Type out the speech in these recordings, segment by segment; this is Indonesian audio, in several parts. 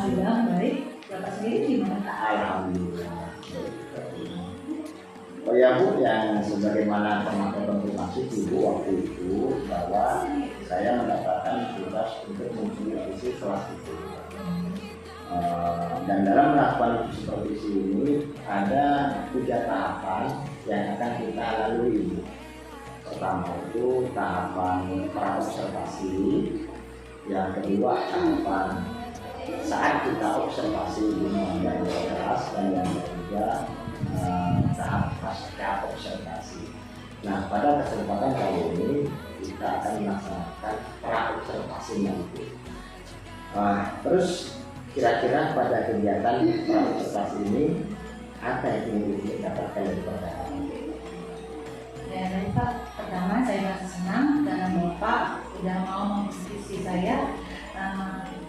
Alhamdulillah baik. Bapak sendiri gimana Pak? Alhamdulillah. Oh ya Bu, yang sebagaimana pernah konfirmasi Ibu waktu itu bahwa saya mendapatkan tugas untuk mengikuti kelas itu. Dan dalam melakukan supervisi ini ada 3 tahapan yang akan kita lalui. Pertama itu tahapan praobservasi, yang kedua tahapan saat kita observasi di dalam kelas, dan yang ketiga tahap pasca observasi. Nah, pada kesempatan kali ini kita akan melaksanakan praobservasi nanti. Terus kira-kira pada kegiatan praobservasi ini apa yang ingin didapatkan dari pertanyaan? Ya baik Pak, pertama saya merasa senang karena Bapak sudah mau mengikuti saya.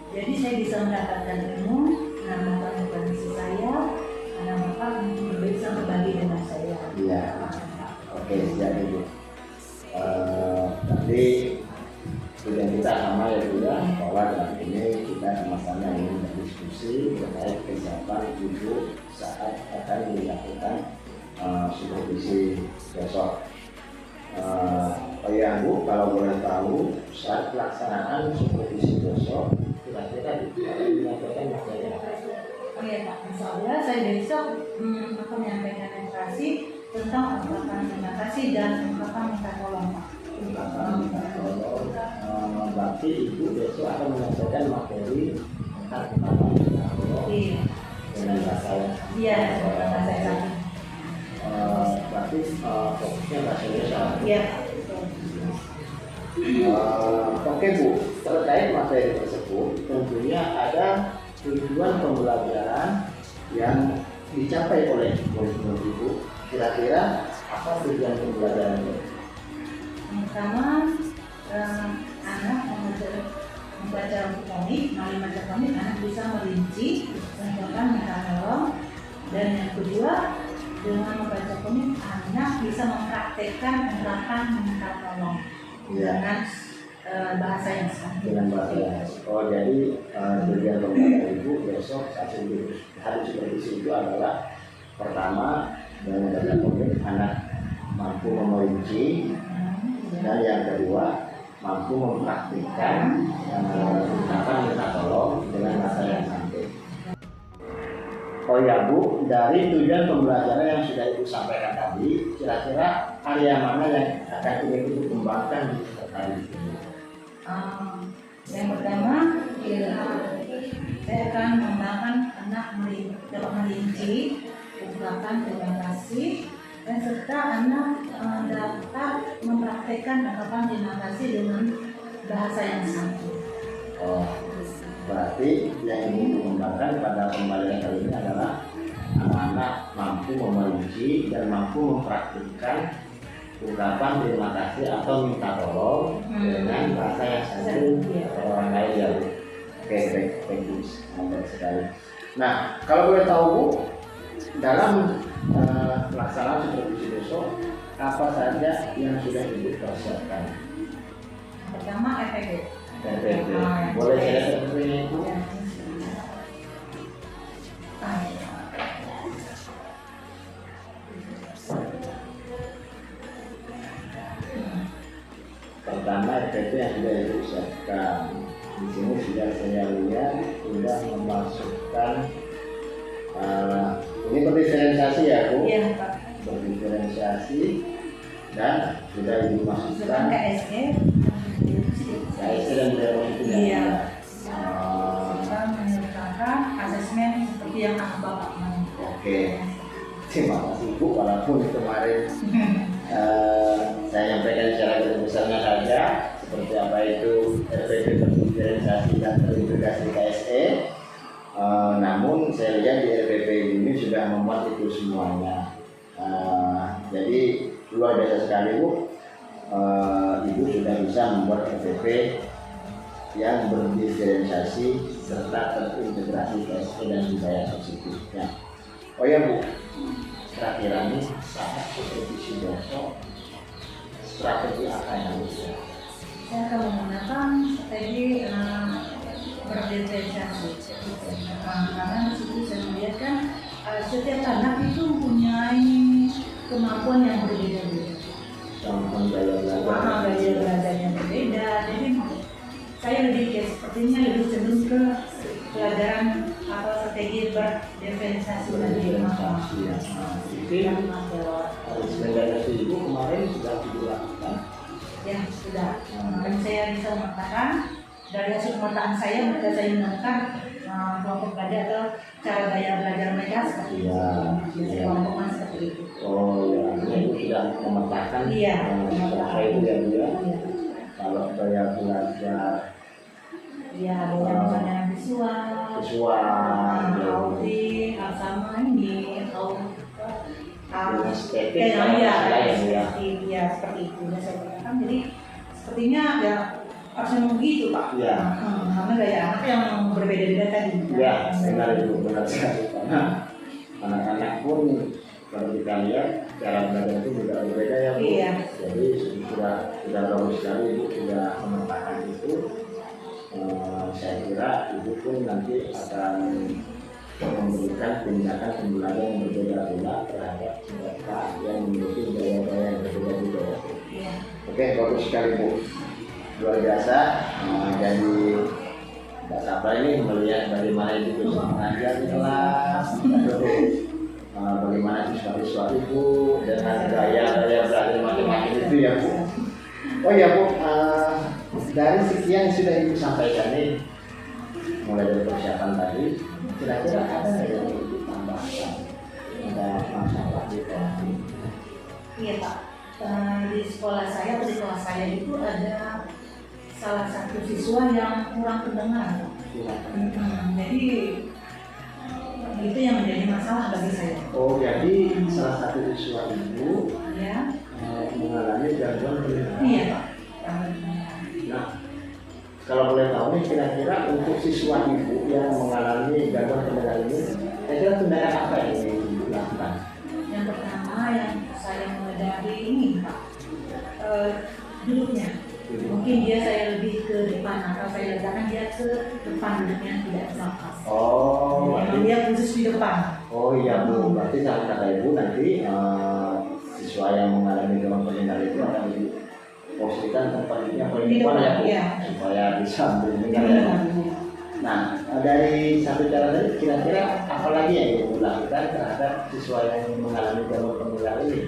Jadi saya bisa mendapatkan ilmu, menambahkan kondisi saya, karena Bapak bisa berbagi dengan saya. Iya. Oke, siap Ibu. Nanti tujuan kita sama ya Bu ya, bahwa dalam ini kita sama-sama ingin berdiskusi terkait kesiapan Ibu saat akan dilakukan supervisi besok. Oh ya Bu, kalau boleh tahu saat pelaksanaan supervisi besok kira-kira dilakukan materi apa? Oh iya Pak, insya Allah saya besok akan menyampaikan edukasi tentang ungkapan terima kasih dan ungkapan minta tolong Pak. Ungkapan minta tolong, berarti Ibu besok akan menyampaikan materi tentang ungkapan minta tolong dengan bahasa Iya, dengan bahasa Arab. Berarti fokusnya bahasa Indonesia. Iya. Oke Bu, terkait materi tersebut tentunya ada tujuan pembelajaran yang dicapai oleh menurut Ibu. Kira-kira apa tujuan pembelajaran itu? Yang pertama, anak membaca komik, melalui membaca komik anak bisa merinci ungkapan minta tolong, dan yang kedua dengan membaca komik anak bisa mempraktekkan ungkapan minta tolong dengan bahasa yang sama. Dengan bahasa yang sama. Oh, jadi tujuan pembelajaran Ibu besok hari supervisi itu adalah pertama dengan membaca komik anak mampu merinci, dan yang kedua mampu mempraktikkan ungkapan minta tolong dengan bahasa yang santai. Oh ya Bu, dari tujuan pembelajaran yang sudah Ibu sampaikan tadi, kira-kira area mana yang akan ingin Ibu kembangkan di terkait ini? Yang pertama, saya akan mengembangkan anak dapat merinci ungkapan terima kasih, dan serta anak dapat mempraktekkan ungkapan terima kasih dengan bahasa yang sama. Oh, berarti yang ingin dikembangkan pada pembelajaran kali ini adalah anak-anak mampu memerinci dan mampu mempraktikkan ungkapan terima kasih atau minta tolong dengan bahasa yang sama atau orang lain ya Bu. Oke, bagus, mantap sekali. Nah, kalau boleh tahu Bu, dalam pelaksanaan supervisi besok apa saja yang sudah Ibu persiapkan? Pertama, RPP. RPP. Boleh saya RPP-nya itu? Pertama, RPP yang sudah Ibu siapkan. Di sini sudah saya lihat sudah memasukkan ini berdiferensiasi ya Bu? Iya Pak. Berdiferensiasi dan sudah Ibu masukkan KSE dan itu. Iya. Kita menyertakan asesmen seperti yang Bapak mau. Oke. Terima kasih Bu, walaupun kemarin saya nyampaikan secara besarnya saja seperti apa itu RPP berdiferensiasi dan terintegrasi KSE. Namun saya lihat di RPP ini sudah memuat itu semuanya. Jadi luar biasa sekali Bu. Ibu sudah bisa membuat RPP yang berdiferensiasi serta terintegrasi KSE dan budaya positifnya. Oh ya Bu, kira-kira nih saat supervisi besok strategi apa yang harus Saya akan menggunakan strategi berdiferensiasi. Karena di situ saya melihat kan setiap anak itu mempunyai kemampuan yang berbeda-beda. Gaya belajarnya berbeda. Jadi saya sepertinya lebih cenderung ke pelajaran atau strategi berdiferensiasi tadi. Rekomendasi Ibu kemarin sudah dilakukan. Ya sudah. Dan saya bisa mengatakan dari hasil pemetaan saya mereka saya menemukan kelompok belajar atau cara gaya belajar mereka seperti itu. Biasanya kelompoknya seperti itu. Oh ya, itu sudah memetakan. Iya. Saya itu ya Bu ya. Kalau gaya belajar. Ya, ada misalnya visual, audit, sama ini atau estetik, ya seperti itu. Ya, saya katakan jadi sepertinya ya harusnya begitu Pak. Ya. Karena gaya anak yang berbeda-beda tadi. Ya, benar itu benar sekali. Karena anak-anak pun kalau kita lihat cara belajar itu juga berbeda ya Bu. Iya. Jadi sudah bagus sekali Ibu sudah memetakan itu. Saya kira Ibu pun nanti akan memberikan tindakan pembelajaran yang berbeda-beda terhadap mereka yang memiliki gaya-gaya yang berbeda-beda. Iya. Oke, bagus sekali Bu, luar biasa. Jadi nggak sabar ini melihat bagaimana Ibu bisa mengajar di kelas, bagaimana siswa-siswa Ibu dengan gaya-gaya belajar macam-macam itu ya Bu. Oh ya Bu, dari sekian yang sudah Ibu sampaikan nih, mulai dari persiapan tadi, kira-kira ada yang Ibu tambahkan? Ada masalah di kelas ini? Iya Pak. Di sekolah saya atau di kelas saya itu ada salah satu siswa yang kurang pendengar. Jadi itu yang menjadi masalah bagi saya. Oh, jadi salah satu siswa Ibu Ya. mengalami gangguan pendengaran. Iya Pak. Nah, kalau boleh tahu nih kira-kira untuk siswa Ibu yang mengalami gangguan pendengaran ini, kira-kira tindakan apa yang Ibu lakukan? Yang pertama yang saya mulai dari ini Pak, duduknya. Mungkin saya lebih ke depan atau saya letakkan dia ke depan duduknya tidak sampai. Oh, Memang dia khusus di depan. Oh iya Bu, berarti sama kata Ibu nanti siswa yang mengalami gangguan pendengaran itu akan diposisikan tempat yang paling depan ya Bu, supaya bisa mendengar ya. Nah, dari satu cara tadi kira-kira apa lagi yang Ibu lakukan terhadap siswa yang mengalami gangguan pendengaran ini?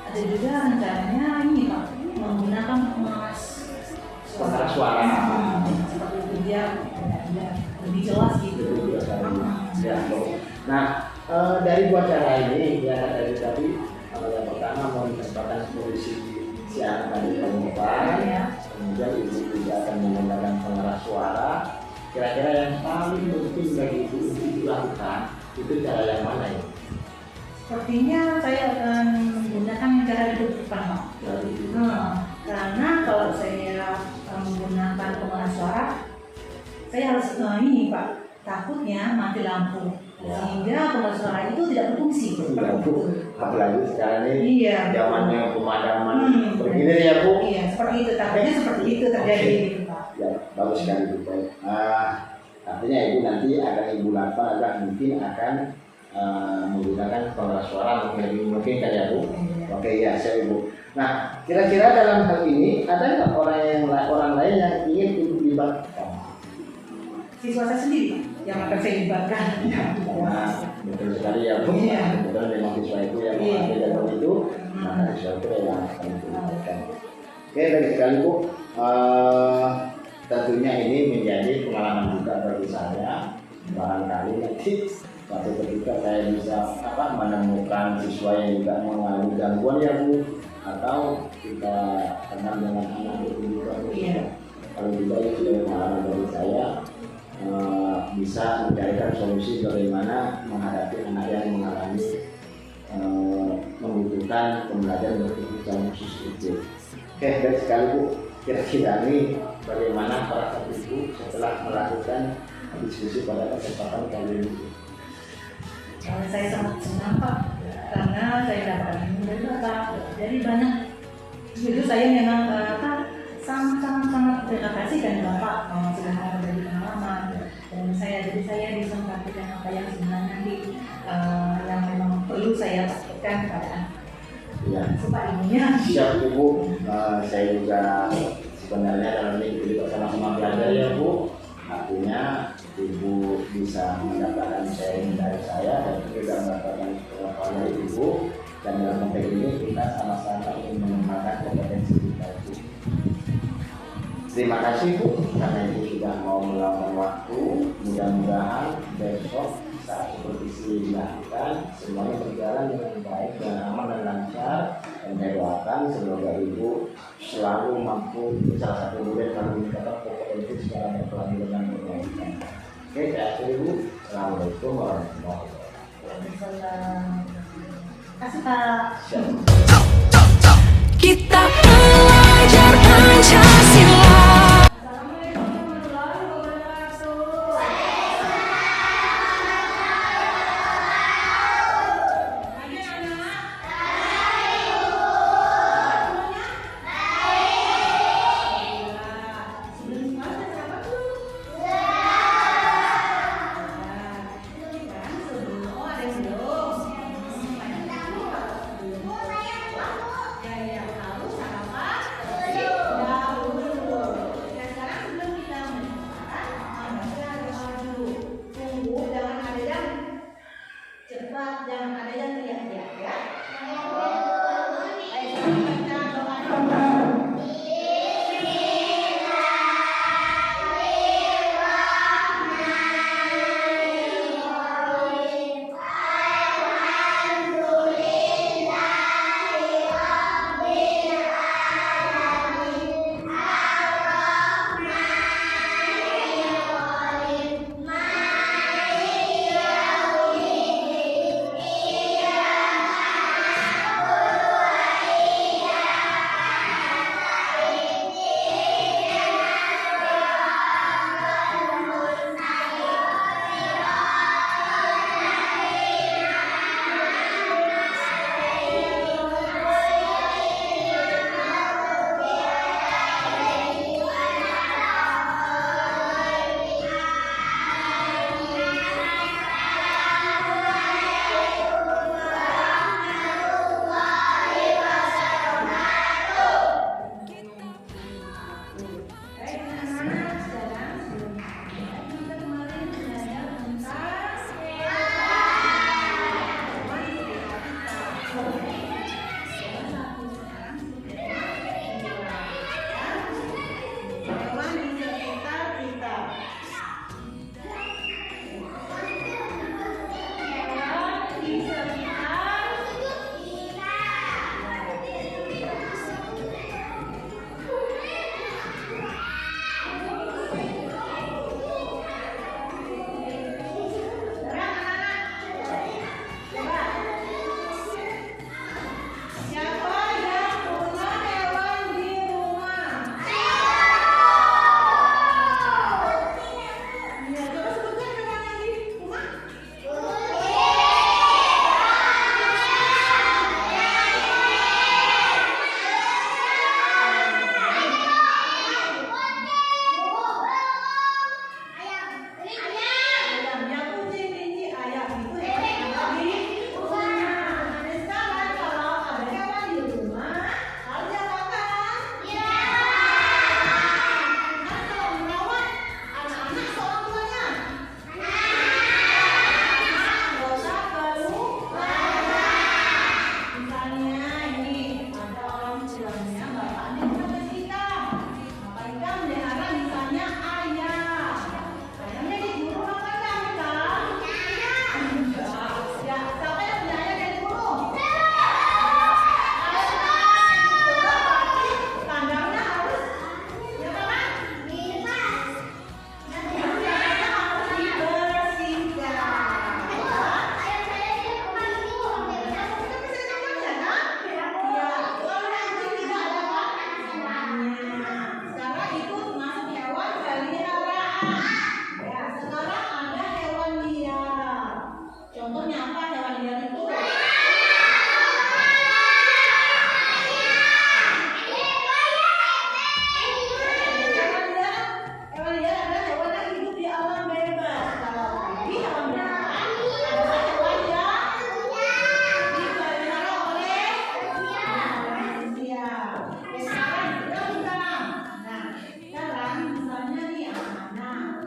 Ada juga rencananya ini Pak, menggunakan pengeras suara. Seperti itu dia lebih jelas gitu. Ya, nah, dari dua cara ini ya tadi yang pertama menempatkan posisi si anak tadi paling depan, kemudian Ibu juga akan menggunakan pengeras suara. Kira-kira yang paling penting bagi Ibu untuk dilakukan itu cara yang mana ya? Sepertinya saya akan menggunakan cara duduk depan Pak. Karena kalau saya menggunakan pengeras suara, saya harus ini Pak, takutnya mati lampu. Sehingga pengeras suara itu tidak berfungsi. Apalagi sekarang ini zamannya pemadaman bergilir ya Bu. Iya, seperti itu. Takutnya seperti itu terjadi Pak. Ya, bagus sekali Bu. Artinya Ibu nanti akan Ibu lakukan agak mungkin akan menggunakan pengeras suara mungkin kan ya Bu. Oke ya, saya Ibu. Nah, kira-kira dalam hal ini ada nggak orang lain yang ingin Ibu libatkan? Siswa saya sendiri yang akan saya libatkan. Nah, betul sekali ya Bu. Kebetulan memang siswa itu yang mengalami gangguan itu, maka siswa itu yang akan dilibatkan. Oke, baik sekali Bu. Tentunya ini menjadi pengalaman juga bagi saya. Barangkali nanti suatu ketika saya bisa menemukan siswa yang juga mengalami gangguan ya Bu, atau kita kenal dengan anak itu juga. Kalau juga itu sudah pengalaman dari saya. Bisa mencarikan solusi bagaimana menghadapi anak yang mengalami membutuhkan pembelajaran berkebutuhan khusus itu. Oke, baik sekali Bu. Kira-kira ini bagaimana para ibu setelah melakukan diskusi pada kesempatan kali ini? Saya sangat senang Pak, karena saya dapat ilmu dari Bapak. Jadi banyak. Dulu saya memang sangat terima kasih dan Bapak sudah mau berbagi pengalaman dan jadi saya bisa mengatakan apa yang sebenarnya nanti yang memang perlu saya sampaikan kepada anak. Ya. Supaya ibunya. Siap Ibu, saya juga sebenarnya dalam ini kita sama-sama belajar ya Bu. Artinya Ibu bisa mendapatkan sharing dari saya dan juga mendapatkan pengetahuan dari Ibu, dan dalam konteks ini kita sama-sama ingin mengembangkan kompetensi kita Bu. Terima kasih Bu karena Ibu sudah mau meluangkan waktu. Mudah-mudahan besok saat seperti dilakukan semuanya berjalan dengan baik dan aman dan lancar, dan saya doakan semoga Ibu selalu mampu salah satu murid selalu meningkatkan kompetensi secara berkelanjutan dan berkelanjutan. Oke, saya akhiri Ibu. Assalamualaikum warahmatullahi wabarakatuh. Kasih Pak. Kita belajar Pancasila. Assalamualaikum warahmatullahi wabarakatuh. Lagi anak? Sebelum sekolah siapa tuh? Sebelum ada yang belum. Ya, harus sarapan. Dahulu. Dan sekarang sebelum kita makan, kita harus dulu. Tunggu, jangan ada yang cepat, jangan ada yang teriak-teriak ya. Ayo kita baca doa.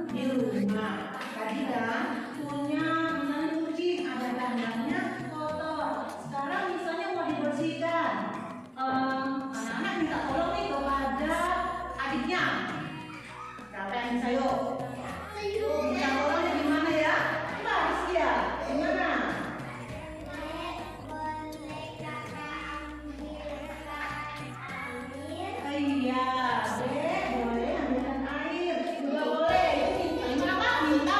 di rumah. Tadi kan punya misalnya kucing ada kandangnya kotor. Sekarang misalnya mau dibersihkan, anak-anak minta tolong nih kepada adiknya. Siapa yang bisa yuk? Minta tolongnya gimana ya? Harus ya, gimana? Iya, boleh ambilkan air. Juga boleh. Minta apa? Minta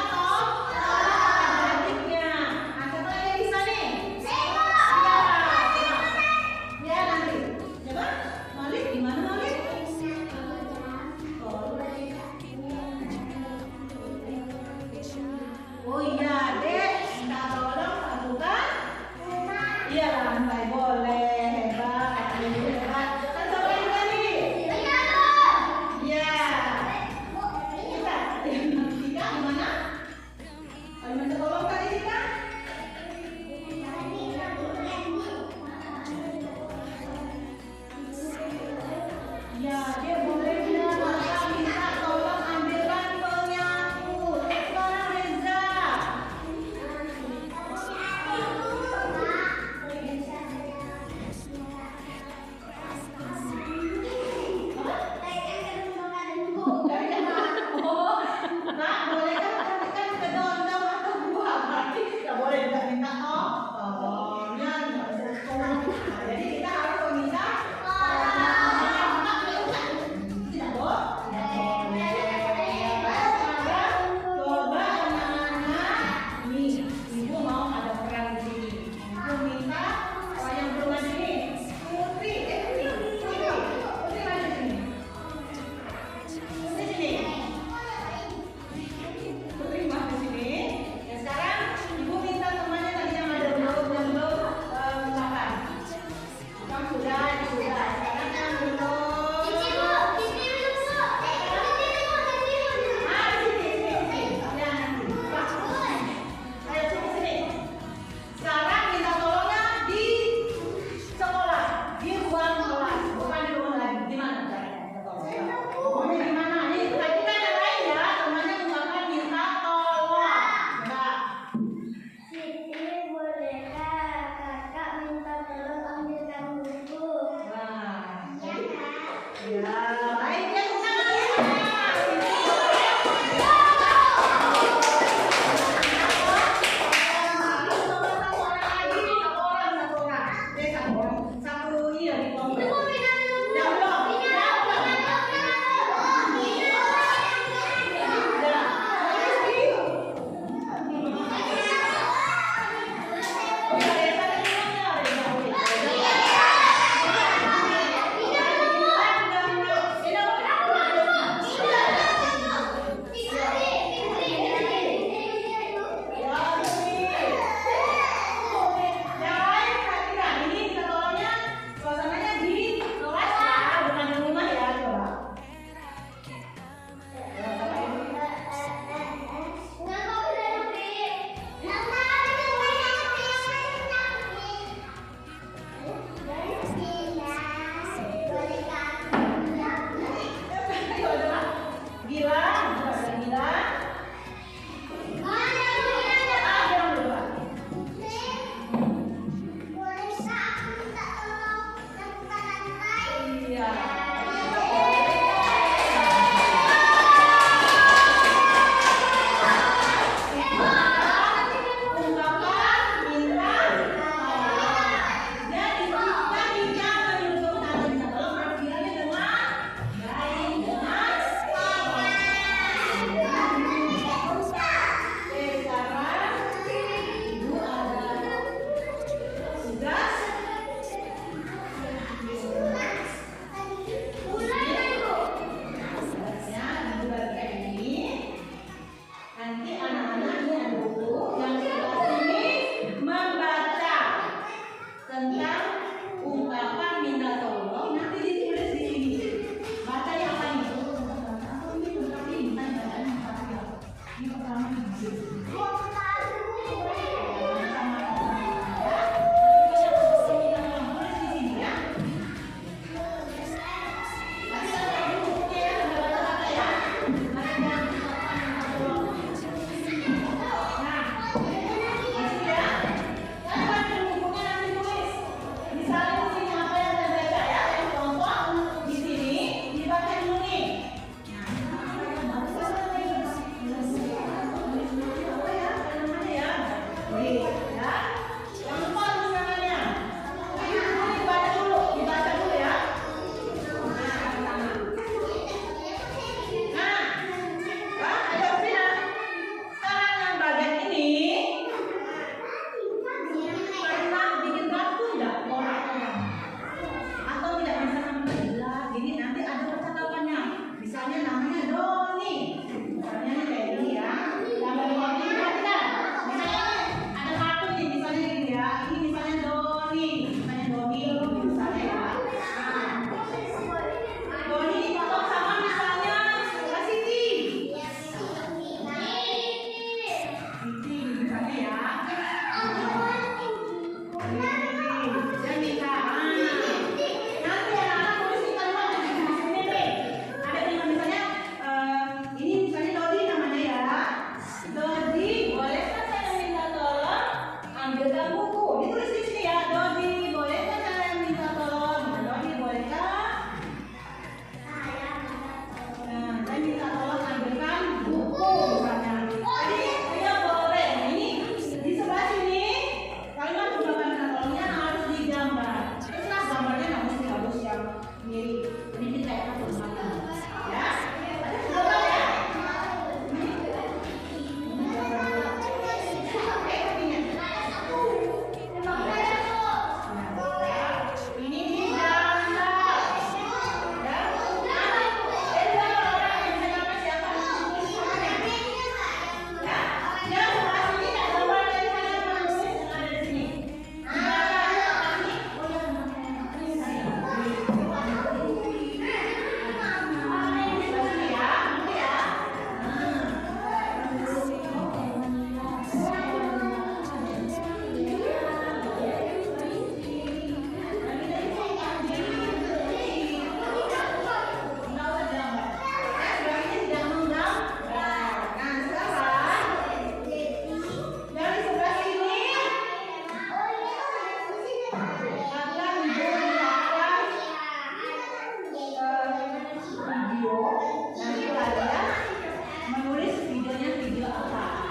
videonya video apa?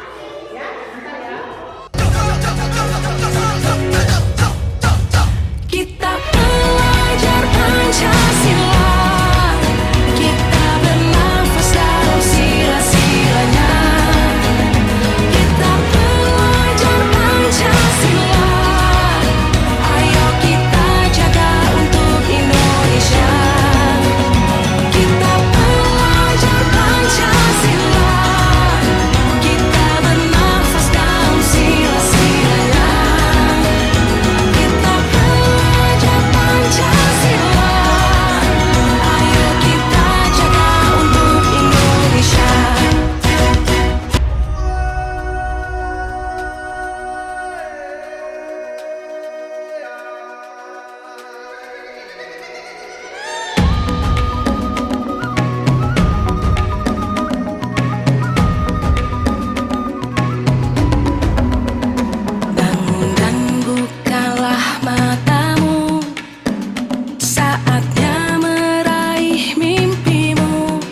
Ya, ntar ya. Kita belajar Pancasila, kita bernafas dalam sila-silanya. Kita belajar Pancasila, ayo kita jaga untuk Indonesia. Kita belajar Pancasila, kita bernafas dalam sila-silanya. Kita belajar Pancasila, ayo kita jaga untuk Indonesia. Bangun dan bukalah matamu, saatnya meraih mimpimu.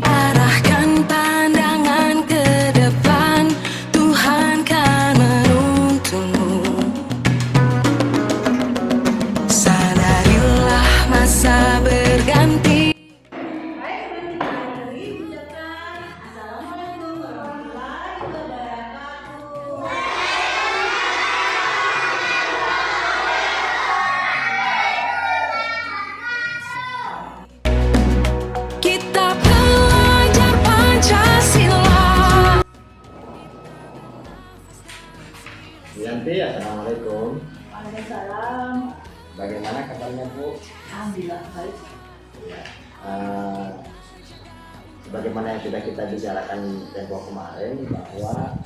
Arahkan pandangan ke depan, Tuhan kan menuntunmu. Sadarilah masa berganti. Baik, sebelum kita akhiri, ucapkan Assalamualaikum warahmatullahi wabarakatuh. Kita belajar Pancasila. Bu Yanti, assalamualaikum. Waalaikumsalam. Bagaimana kabarnya Bu? Alhamdulillah baik. Eh, sebagaimana yang sudah kita bicarakan tempo kemarin bahwa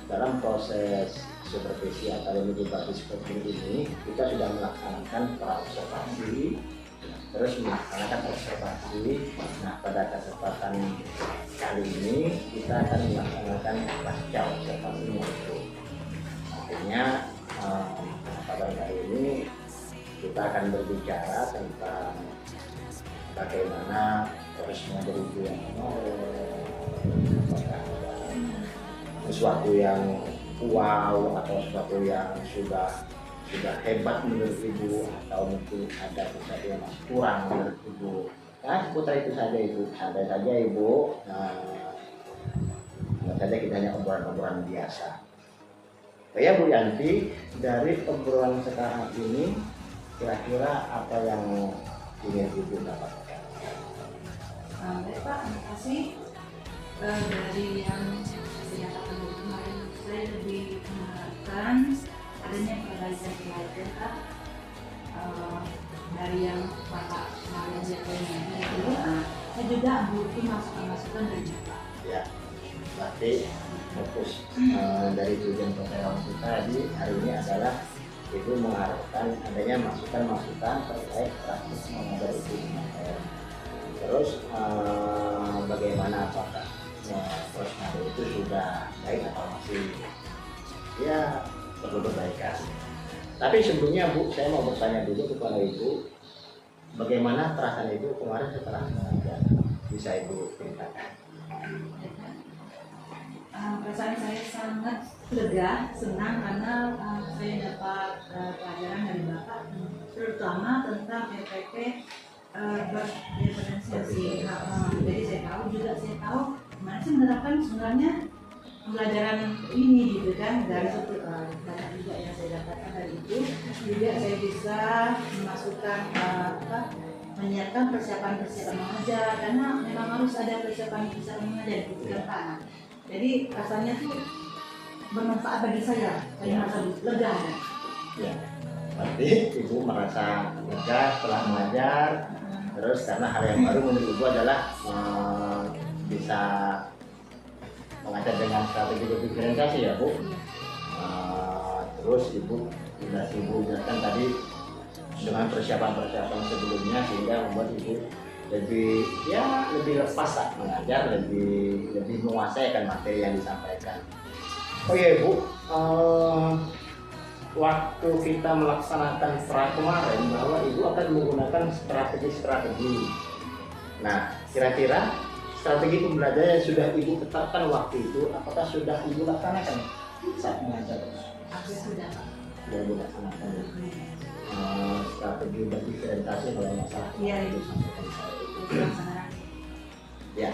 dalam proses supervisi atau remediasi seperti ini kita sudah melaksanakan praobservasi, terus melaksanakan observasi. Nah, pada kesempatan kali ini kita akan melaksanakan pasca observasinya itu. Artinya pada kali ini kita akan berbicara tentang bagaimana prosesnya dari yang apakah sesuatu yang wow atau sesuatu yang sudah hebat menurut Ibu, atau mungkin ada sesuatu yang masih kurang menurut Ibu. Nah, seputar itu saja Ibu, santai saja Ibu. Nah, saja kita hanya obrolan-obrolan biasa. Oh ya Bu Yanti, dari obrolan sekarang ini kira-kira apa yang ingin Ibu dapatkan? Baik Pak, terima kasih. Dari yang dinyatakan kemarin, saya lebih mengharapkan adanya pelajaran Pak, dari yang Bapak kemarin nyatakan itu. Saya juga butuh masukan-masukan dari Bapak. Ya, berarti fokus dari tujuan pertemuan kita tadi hari ini adalah Ibu mengharapkan adanya masukan-masukan terkait praktik mengajar itu. Terus bagaimana, apakah prosesnya itu sudah baik atau masih ya perlu perbaikan. Tapi sebelumnya Bu, saya mau bertanya dulu kepada Ibu, bagaimana perasaan Ibu kemarin setelah mengajar? Bisa Ibu ceritakan? Perasaan saya sangat lega, senang karena saya dapat pelajaran dari Bapak, terutama tentang RPP berdiferensiasi. Jadi saya tahu gimana sih menerapkan sebenarnya pembelajaran ini gitu kan, dari banyak juga yang saya dapatkan dari itu. Juga saya bisa memasukkan menyiapkan persiapan mengajar, karena memang harus ada persiapan mengajar gitu kan Pak. Jadi rasanya tuh bermanfaat bagi saya merasa lega. Ya, berarti Ibu merasa lega setelah mengajar. Terus karena hal yang baru menurut Ibu adalah bisa mengajar dengan strategi diferensiasi ya Bu. Terus Ibu sudah jelaskan tadi dengan persiapan-persiapan sebelumnya sehingga membuat Ibu lebih lepas saat mengajar, lebih menguasai akan materi yang disampaikan. Oh iya Ibu, waktu kita melaksanakan pra kemarin bahwa Ibu akan menggunakan strategi. Nah, kira-kira strategi pembelajaran yang sudah ibu tetapkan waktu itu, apakah sudah ibu laksanakan saat mengajar? Aku sudah Pak. Sudah ibu laksanakan. Strategi berdiferensiasi kalau masalah Iya, itu Ibu. sampaikan saya. Itu laksanakan. Ya,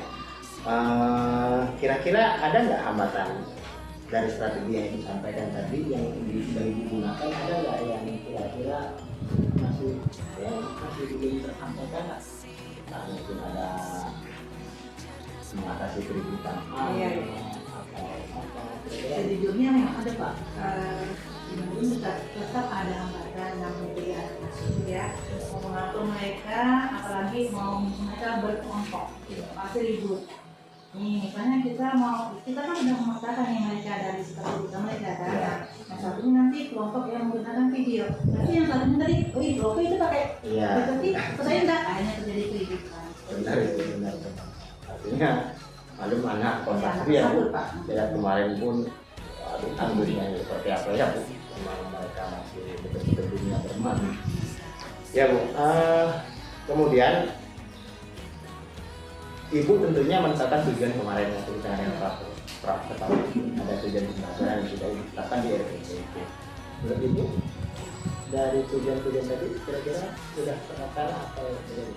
kira-kira ada nggak hambatan dari strategi yang disampaikan tadi yang digunakan, ada nggak yang kira-kira masih belum tersampaikan? Nah, mungkin ada mengatasi keributan, Iya. atau apa? Sejujurnya memang ada Pak. Ini tetap ada hambatan yang berbeda ya. Mau mengatur mereka, apalagi mau mereka berkelompok, pasti ribut. Nih, misalnya kita kan udah memaksakan nih mereka dari sekolah kita mereka kan. Ya. Yang satunya nanti kelompok yang menggunakan video. Tapi yang satunya tadi, kelompok itu pakai Iya. tapi saya enggak, akhirnya terjadi keributan. Benar itu, benar. Artinya malum anak kontak Ya, dia Bu. satu, Pak. Ya kemarin pun aduh tanggungnya seperti apa ya Bu, memang mereka masih betul-betul dunia bermain. Ya Bu, kemudian Ibu tentunya menetapkan tujuan kemarin yang kita ketahui, ada tujuan pembelajaran yang sudah ditetapkan di RPJP. Menurut Ibu, dari tujuan-tujuan tadi kira-kira sudah terlaksana atau belum?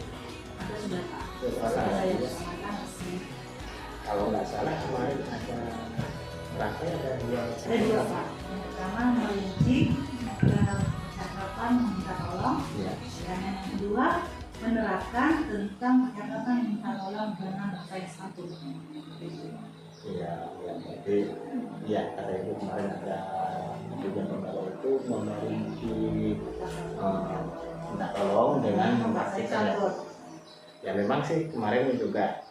Ada sudah Pak. Sudah Sudah terlaksana, saya ya? laksanakan. Kalau nggak salah kemarin ada rangkaian ada dua. Ada dua Pak. Yang pertama merinci percakapan meminta tolong, Ya. dan yang kedua menerapkan tentang percakapan minta tolong dengan bahasa yang santun. Iya, ya, jadi ya kata Ibu kemarin ada tujuan pembawa itu memiliki minta tolong dengan bahasa yang ya. santun. Ya memang sih kemarin juga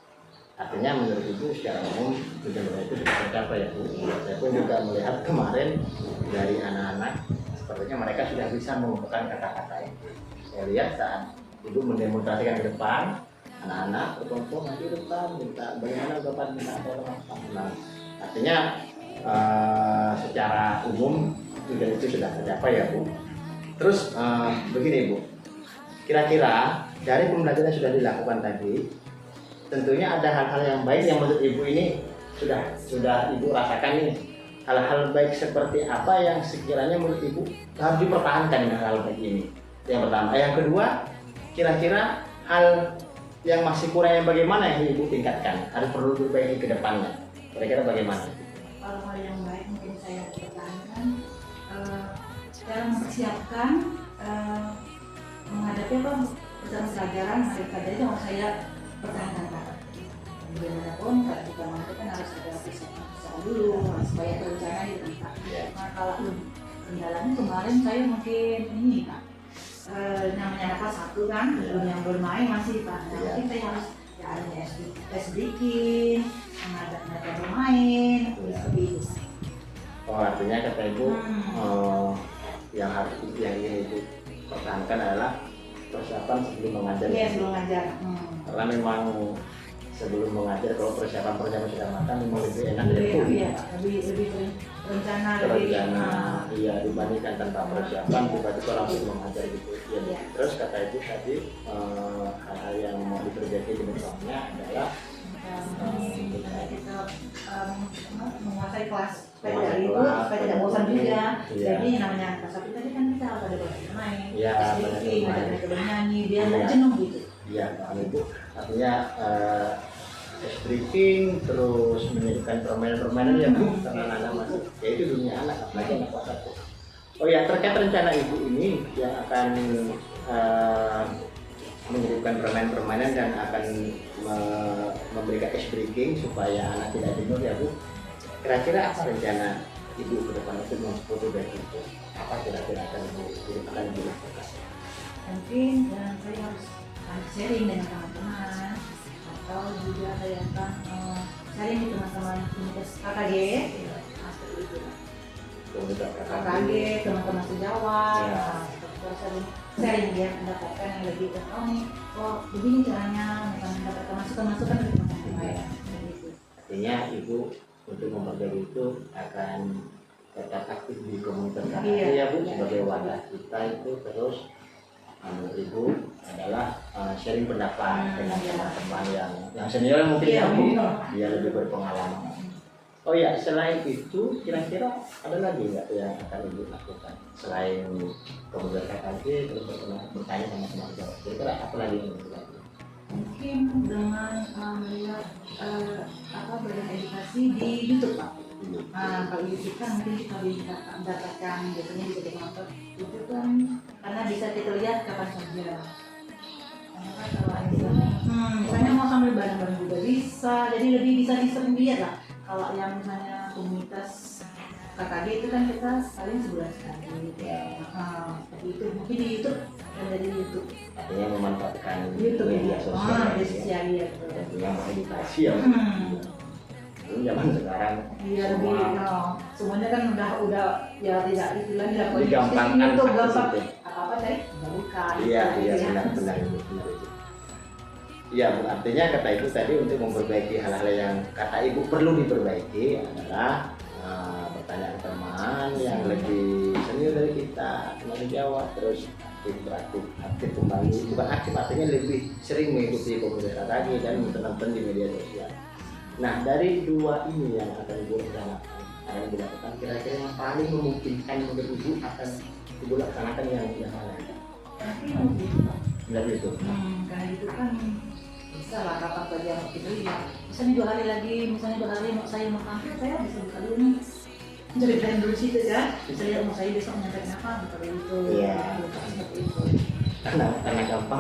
artinya menurut Ibu secara umum tujuan pembawa itu sudah tercapai ya Bu. Saya pun juga melihat kemarin dari anak-anak sepertinya mereka sudah bisa mengumpulkan kata-kata itu. Saya lihat saat Ibu mendemonstrasikan ke depan, anak-anak berkumpul di depan minta bagaimana Bapak minta tolong. Nah, artinya secara umum tujuan itu sudah tercapai ya Bu. Terus begini Bu, kira-kira dari pembelajaran yang sudah dilakukan tadi, tentunya ada hal-hal yang baik yang menurut Ibu ini sudah Ibu rasakan nih. Hal-hal baik seperti apa yang sekiranya menurut Ibu harus dipertahankan dengan hal baik ini? Yang pertama, yang kedua, kira-kira hal yang masih kurang yang bagaimana yang Ibu tingkatkan, harus perlu diperbaiki ke depannya. Kira-kira bagaimana? Kalau hal yang baik mungkin saya pertahankan dalam mempersiapkan menghadapi pelajaran pelajaran yang saya pertahankan Pak. Bagaimanapun kalau kita mengatakan harus ada persiapan dulu supaya terencana gitu Pak. Nah kalau kendalanya kemarin saya mungkin ini Pak, namanya kelas 1 kan, belum yang bermain masih Pak. Nah, mungkin saya harus ya ada tes bikin, mengadakan bermain, seperti itu. Oh artinya kata Ibu yang ingin Ibu pertahankan adalah persiapan sebelum mengajar. Iya sebelum mengajar. Karena memang sebelum mengajar kalau persiapan sudah matang memang lebih enak ya Bu. Iya, lebih terencana, lebih iya dibandingkan tanpa persiapan tiba-tiba langsung mengajar gitu. Ya. Iya. Terus kata Ibu tadi hal-hal yang mau diperbaiki di depannya adalah kita menguasai kelas supaya Menguasai tidak ribut, kelas, supaya tidak bosan juga. Iya. Jadi namanya kelas 1 tadi kan kita harus ada bermain, Iya, sedikit, bermain. ada mereka bernyanyi, biar Iya. nggak jenuh gitu. Iya, paham Ibu. Artinya test briefing, terus menyiapkan permainan-permainan ya Bu, karena anak masuk, ya itu dunia anak, apalagi anak kelas 1. Oh ya, terkait rencana Ibu ini yang akan menyiapkan permainan-permainan dan akan memberikan ice breaking supaya anak tidak jenuh ya Bu. Kira-kira apa rencana Ibu ke depan untuk memfotografi itu? Apa kira-kira akan dilakukan? Mungkin saya harus sharing dengan teman-teman, atau juga saya akan sharing di teman-teman komunitas KKG, seperti itu. Komunitas KKG, teman-teman sejawat, Ya. sharing dia mendapatkan yang lebih nih, oh begini caranya, mendapatkan masukan-masukan dari teman-teman lain. Begitu. Artinya Ibu untuk mempelajari itu akan tetap aktif di komunitas Iya. ya Bu, sebagai wadah kita itu terus menurut Ibu adalah sharing pendapat dengan Iya. teman-teman yang senior mungkin Iya, Bu, benar. dia lebih berpengalaman. Oh ya, selain itu kira-kira ada lagi nggak yang akan Ibu lakukan selain kemudian KKJ terus bertanya sama teman jawab? Kira-kira apa lagi yang Ibu lakukan? Mungkin dengan melihat bagian edukasi di YouTube Pak. Kalau YouTube kan mungkin kita bisa mendapatkan biasanya bisa ditonton itu kan karena bisa kita lihat kapan saja. Karena kan kalau misalnya mau sambil bareng-bareng juga bisa, jadi lebih bisa disering lihat lah. Kalau yang misalnya komunitas KKD itu kan kita paling sebulan sekali. Ya, Seperti itu mungkin di YouTube dan dari YouTube. artinya memanfaatkan YouTube media sosial, media sosial ya. tentunya mengedukasi ya. Ini zaman sekarang Iya lebih semuanya kan udah ya tidak istilah dilakukan digampangkan YouTube akses gampang itu. apa tadi buka Iya benar itu. Iya, Bu, artinya kata Ibu tadi untuk memperbaiki hal-hal yang kata Ibu perlu diperbaiki adalah bertanya ke teman yang lebih senior dari kita, teman Jawa, terus aktif kembali, bukan aktif artinya lebih sering mengikuti komunitas lagi dan nonton di media sosial. Nah, dari dua ini yang akan Ibu rencanakan, akan Ibu lakukan, kira-kira yang paling memungkinkan menurut Ibu akan Ibu laksanakan yang mana? tapi mau gitu Pak. Enggak gitu. Karena itu kan bisa lah kapan saja mau kita lihat misalnya 2 hari lagi misalnya 2 hari saya mau tampil saya bisa buka dulu nih ceritain dulu situ kan bisa lihat mau saya besok nyampein apa seperti itu. Iya. Seperti itu. Karena gampang.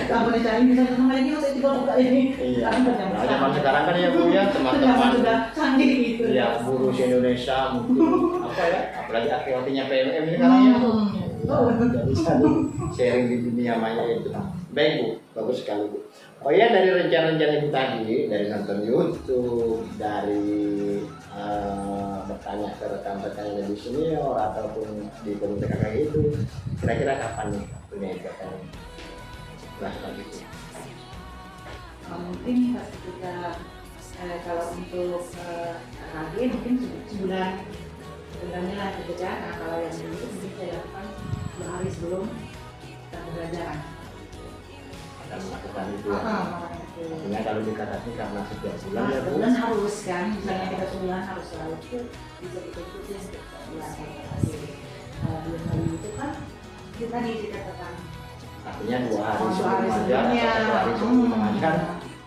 Kamu dicari misalnya sama lagi saya juga buka ini. Iya. Karena Nah, zaman sekarang kan ya Bu ya, teman teman-teman sudah canggih gitu. ya buruh Indonesia mungkin apa ya, apalagi artinya PMM ini sekarang ya. Jadi saling sharing di dunia maya itu. Baik Bu, bagus sekali Bu. Oh iya, dari rencana-rencana Ibu tadi, dari nonton YouTube, dari bertanya ke rekan-rekan yang lebih senior ataupun di komunitas kakak itu, kira-kira kapan nih punya Ibu akan melakukan itu? Mungkin pas kita kalau untuk KKG mungkin sebulannya lah gitu kan. Nah kalau yang itu mungkin saya lakukan 2 hari sebelum kita pembelajaran. Akan melakukan itu. Makanya itu. Artinya kalau dikatakan karena setiap bulan Nah, ya Bu. sebulan harus kan, misalnya kita sebulan harus selalu itu bisa kita ikutin sebulan KKG. Kalau belum hari itu kan kita dikatakan Artinya 2 hari 2 sebelum hari mengajar sebelumnya. atau 2 hari sebelum mengajar.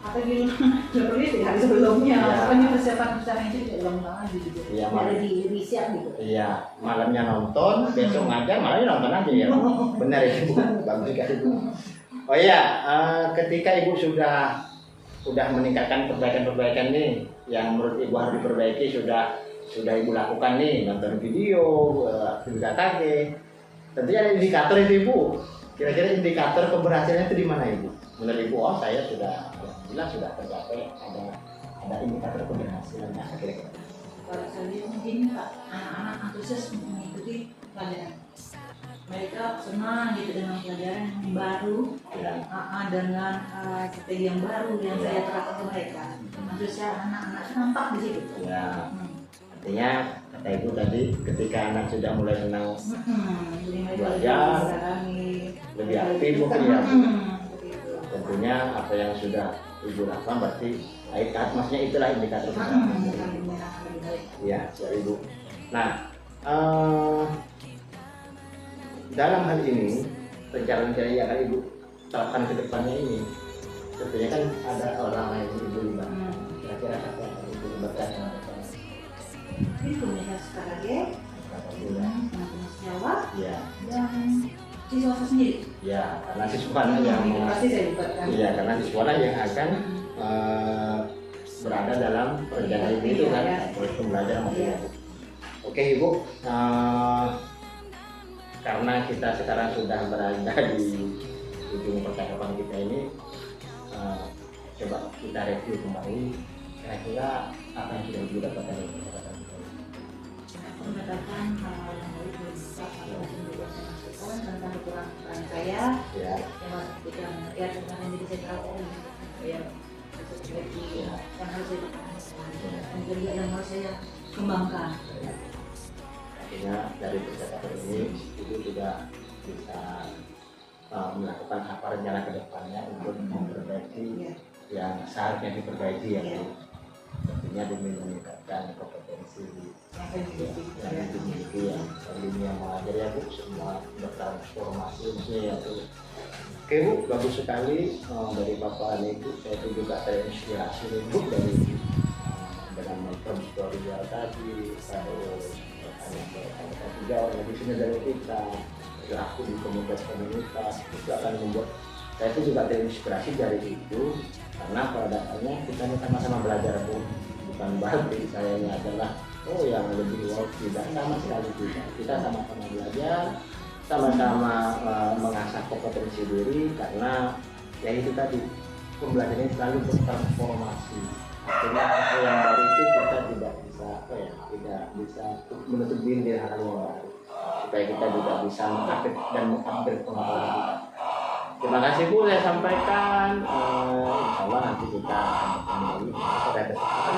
Atau gitu, seperti 3 hari sebelumnya. Iya. Pokoknya persiapan itu tidak ulang-ulangan gitu. Iya, Biar lebih siap gitu. Iya, malamnya nonton, besok ngajar, malamnya nonton aja ya Bu. Benar ya Bu, bagus sekali Bu. Oh iya, ketika Ibu sudah meningkatkan perbaikan-perbaikan nih, yang menurut Ibu harus diperbaiki sudah Ibu lakukan nih, nonton video, aktivitas KKG. Tentunya ada indikator itu Ibu. Kira-kira indikator keberhasilan itu di mana Ibu? Menurut Ibu, oh saya sudah tercapai, ada indikator keberhasilan apa kira-kira? Kalau saya lihat mungkin Pak, anak-anak antusias mengikuti pelajaran. Mereka senang gitu dengan pelajaran yang baru, Ya. dengan strategi yang baru yang saya terapkan ke mereka. Antusias anak-anak nampak di situ. Ya. Artinya kata Ibu tadi, ketika anak sudah mulai senang Jadi mereka Belajar, lebih aktif mungkin ya. Seperti itu. Tentunya apa yang sudah Ibu lakukan berarti maksudnya itulah indikator keberhasilan. Ya, ya Ibu. Nah, dalam hal ini rencana-rencana yang akan Ibu terapkan ke depannya ini, tentunya kan ada orang lain yang Ibu libat. Kira-kira apa yang akan Ibu libatkan? Ini komunitas KKG, komunitas Jawa, Ya, dan siswa sendiri. ya, karena siswanya yang Pasti saya libatkan. iya, karena siswa yang akan berada dalam perjalanan itu kan, proses pembelajaran maksudnya. Oke Ibu, karena kita sekarang sudah berada di ujung percakapan kita ini, coba kita review kembali kira-kira apa yang sudah Ibu dapatkan dari percakapan kita ini. Mendapatkan hal yang baik dari Bapak atau juga saya masukkan tentang kekurangan saya Ya, yang ketika ya tentang yang jadi saya tahu ya seperti yang harus saya lakukan dan juga yang harus saya kembangkan. artinya dari percakapan ini Ibu juga bisa melakukan apa rencana ke depannya untuk memperbaiki Iya. yang seharusnya diperbaiki ya Iya. Bu. Tentunya demi meningkatkan kompetensi yang dimiliki yang dunia mengajar ya Bu, semua bertransformasi maksudnya ya Bu. Oke Bu, bagus sekali dari Bapak dan Ibu, saya pun juga terinspirasi nih Bu dari dengan tutorial tadi, terus bertanya juga orang di sini dari kita, aku di komunitas itu akan membuat saya itu juga terinspirasi dari itu, karena pada dasarnya kita ini sama-sama belajar Bu, bukan berarti saya ini adalah yang lebih wow, tidak, sama sekali tidak, kita sama-sama belajar, sama-sama mengasah kompetensi diri, karena ya itu tadi pembelajaran ini selalu bertransformasi. Artinya hal yang baru itu kita tidak bisa menutup diri dari hal yang baru, supaya kita juga bisa mengupdate dan mengupgrade pengetahuan kita. Terima kasih Bu, saya sampaikan. Insya Allah nanti kita akan kembali pada kesempatan